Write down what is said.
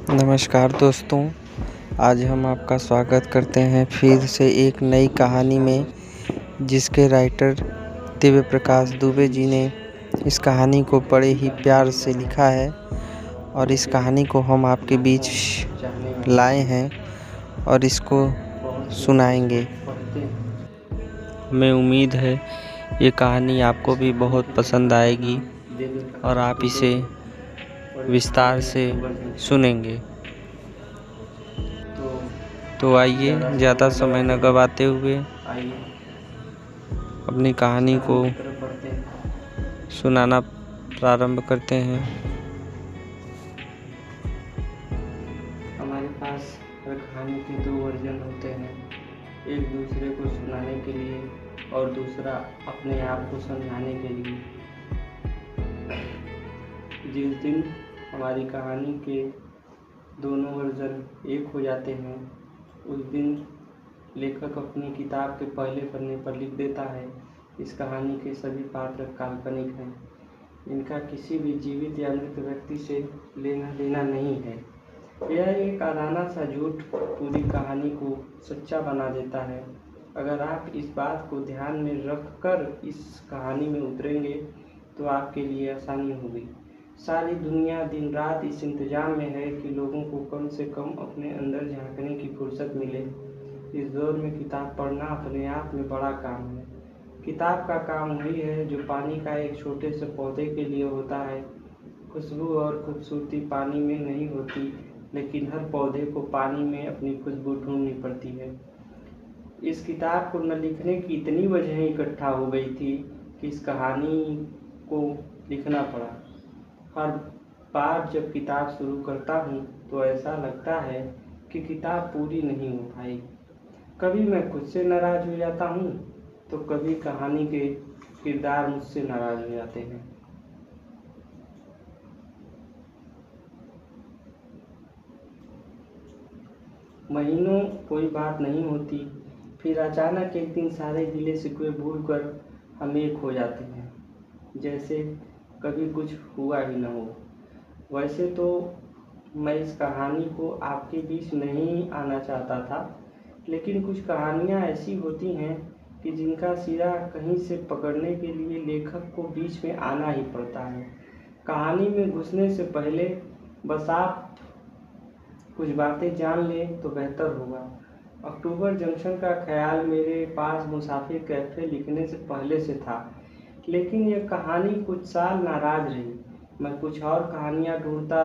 नमस्कार दोस्तों, आज हम आपका स्वागत करते हैं फिर से एक नई कहानी में, जिसके राइटर दिव्य प्रकाश दुबे जी ने इस कहानी को बड़े ही प्यार से लिखा है और इस कहानी को हम आपके बीच लाए हैं और इसको सुनाएंगे। हमें उम्मीद है ये कहानी आपको भी बहुत पसंद आएगी और आप इसे विस्तार से सुनेंगे। तो आइए ज़्यादा समय न गवाते हुए अपनी कहानी को सुनाना प्रारंभ करते हैं। हमारे पास हर कहानी के दो वर्जन होते हैं, एक दूसरे को सुनाने के लिए और दूसरा अपने आप को समझाने के लिए। जिस दिन हमारी कहानी के दोनों वर्जन एक हो जाते हैं, उस दिन लेखक अपनी किताब के पहले पन्ने पर लिख देता है, इस कहानी के सभी पात्र काल्पनिक हैं। इनका किसी भी जीवित या मृत व्यक्ति से लेना देना नहीं है। यह एक अराना सा झूठ पूरी कहानी को सच्चा बना देता है। अगर आप इस बात को ध्यान में रखकर इस कहानी में उतरेंगे तो आपके लिए आसानी होगी। सारी दुनिया दिन रात इस इंतजाम में है कि लोगों को कम से कम अपने अंदर झांकने की फुर्सत मिले। इस दौर में किताब पढ़ना अपने आप में बड़ा काम है। किताब का काम वही है जो पानी का एक छोटे से पौधे के लिए होता है। खुशबू और खूबसूरती पानी में नहीं होती, लेकिन हर पौधे को पानी में अपनी खुशबू ढूंढनी पड़ती है। इस किताब को न लिखने की इतनी वजहें इकट्ठा हो गई थी कि इस कहानी को लिखना पड़ा। हर बार जब किताब शुरू करता हूँ तो ऐसा लगता है कि किताब पूरी नहीं हो पाई। कभी मैं खुद से नाराज हो जाता हूँ तो कभी कहानी के किरदार मुझसे नाराज हो जाते हैं। महीनों कोई बात नहीं होती, फिर अचानक एक दिन सारे गिले शिकवे भूलकर हम एक हो जाते हैं, जैसे कभी कुछ हुआ ही न हो। वैसे तो मैं इस कहानी को आपके बीच नहीं आना चाहता था, लेकिन कुछ कहानियाँ ऐसी होती हैं कि जिनका सिरा कहीं से पकड़ने के लिए लेखक को बीच में आना ही पड़ता है। कहानी में घुसने से पहले बस आप कुछ बातें जान लें तो बेहतर होगा। अक्टूबर जंक्शन का ख्याल मेरे पास मुसाफिर कैफ़े लिखने से पहले से था, लेकिन यह कहानी कुछ साल नाराज रही। मैं कुछ और कहानियाँ ढूंढता